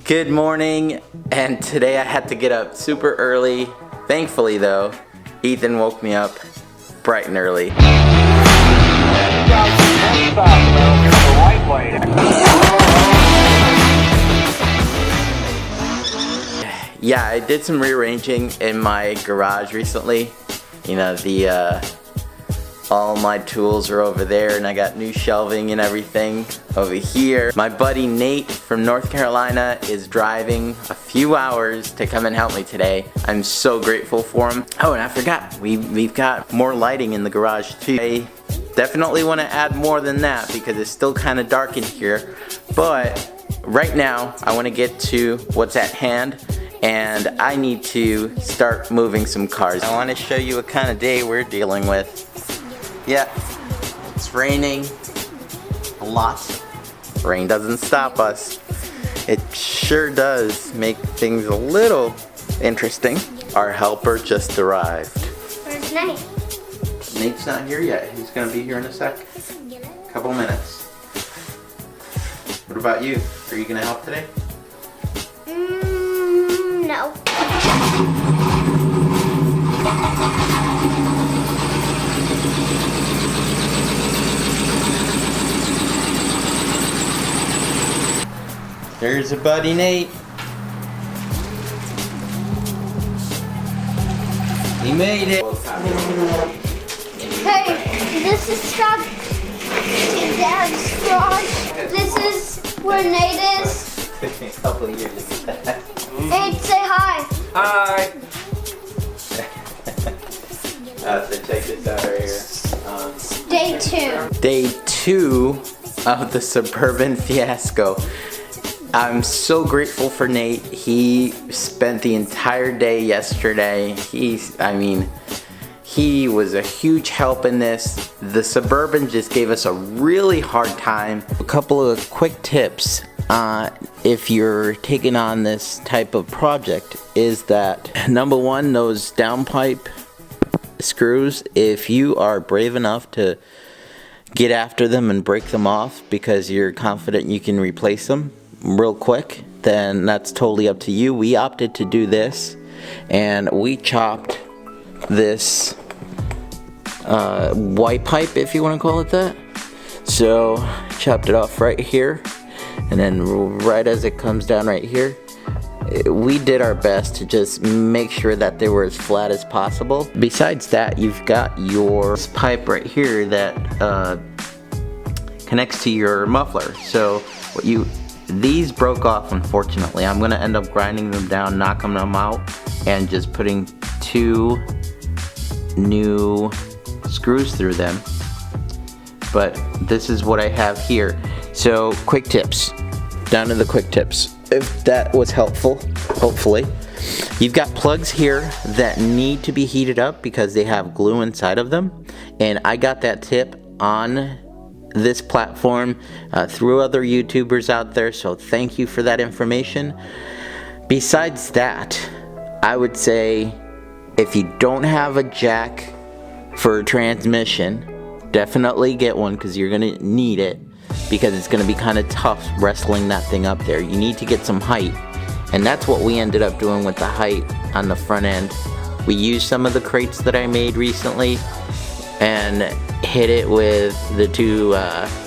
Good morning, and today I had to get up super early. Thankfully though, Ethan woke me up bright and early. Yeah, I did some rearranging in my garage recently. You know, all my tools are over there, and I got new shelving and everything over here. My buddy Nate from North Carolina is driving a few hours to come and help me today. I'm so grateful for him. Oh, and I forgot, we've got more lighting in the garage too. I definitely want to add more than that because it's still kind of dark in here. But right now, I want to get to what's at hand, and I need to start moving some cars. I want to show you what kind of day we're dealing with. Yeah, it's raining a lot. Rain doesn't stop us. It sure does make things a little interesting. Our helper just arrived. Where's Nate? Nate's not here yet. He's gonna be here in a sec. Couple minutes. What about you? Are you gonna help today? No. There's a buddy Nate. He made it. Hey, this is Scott to Dad's garage. This is where Nate is. A couple of years to get that. Nate, say hi. Hi. So check this out right here. Day 2. Day 2 of the Suburban fiasco. I'm so grateful for Nate. He spent the entire day yesterday. He was a huge help in this. The Suburban just gave us a really hard time. A couple of quick tips if you're taking on this type of project is that number one, those downpipe screws, if you are brave enough to get after them and break them off because you're confident you can replace them real quick, then that's totally up to you. We opted to do this, and we chopped this white pipe, if you want to call it that. So chopped it off right here, and then right as it comes down right here, we did our best to just make sure that they were as flat as possible. Besides that, you've got your pipe right here that connects to your muffler. So these broke off, unfortunately. I'm gonna end up grinding them down, knocking them out, and just putting 2 new screws through them. But this is what I have here. So quick tips, down to the quick tips. If that was helpful, hopefully. You've got plugs here that need to be heated up because they have glue inside of them. And I got that tip on this platform through other YouTubers out there, so thank you for that information. Besides that, I would say if you don't have a jack for a transmission, definitely get one because you're gonna need it, because it's gonna be kind of tough wrestling that thing up there. You need to get some height, and that's what we ended up doing with the height on the front end. We used some of the crates that I made recently and hit it with the 2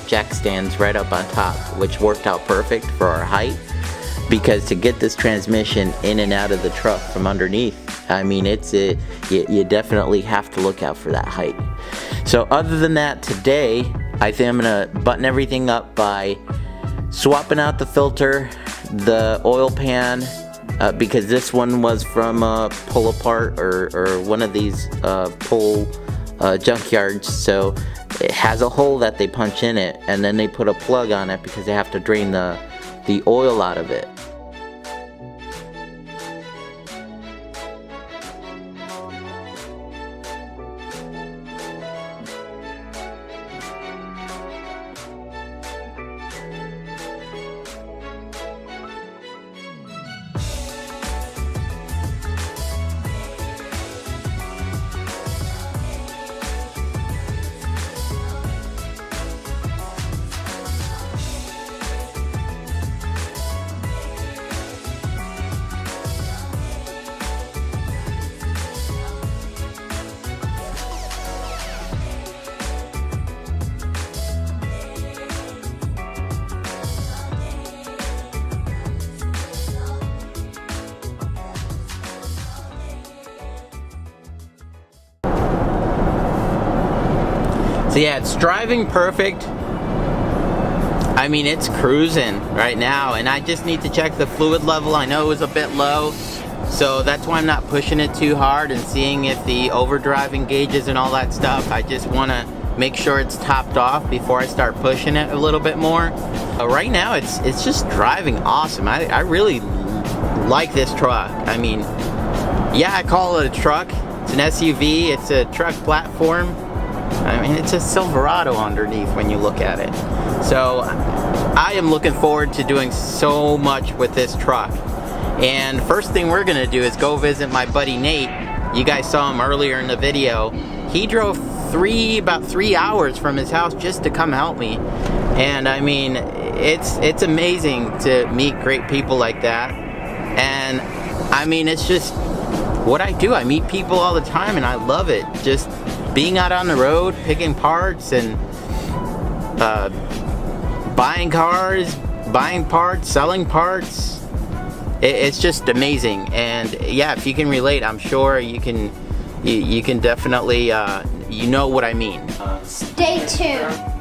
jack stands right up on top, which worked out perfect for our height, because to get this transmission in and out of the truck from underneath, I mean, you definitely have to look out for that height. So other than that, today I think I'm gonna button everything up by swapping out the filter, the oil pan, because this one was from pull apart or one of these pull junkyards, so it has a hole that they punch in it, and then they put a plug on it because they have to drain the oil out of it. So yeah, it's driving perfect. I mean, it's cruising right now, and I just need to check the fluid level. I know it was a bit low, so that's why I'm not pushing it too hard and seeing if the overdriving gauges and all that stuff. I just want to make sure it's topped off before I start pushing it a little bit more. Right now, it's just driving awesome. I really like this truck. I mean, yeah, I call it a truck. It's an SUV. It's a truck platform. I mean, it's a Silverado underneath when you look at it. So I am looking forward to doing so much with this truck. And first thing we're gonna do is go visit my buddy Nate. You guys saw him earlier in the video. He drove about 3 hours from his house just to come help me. And I mean, it's amazing to meet great people like that. And I mean, it's just what I do. I meet people all the time and I love it. Just being out on the road, picking parts and buying cars, buying parts, selling parts. It's just amazing. And yeah, if you can relate, I'm sure you can definitely, you know what I mean. Stay tuned.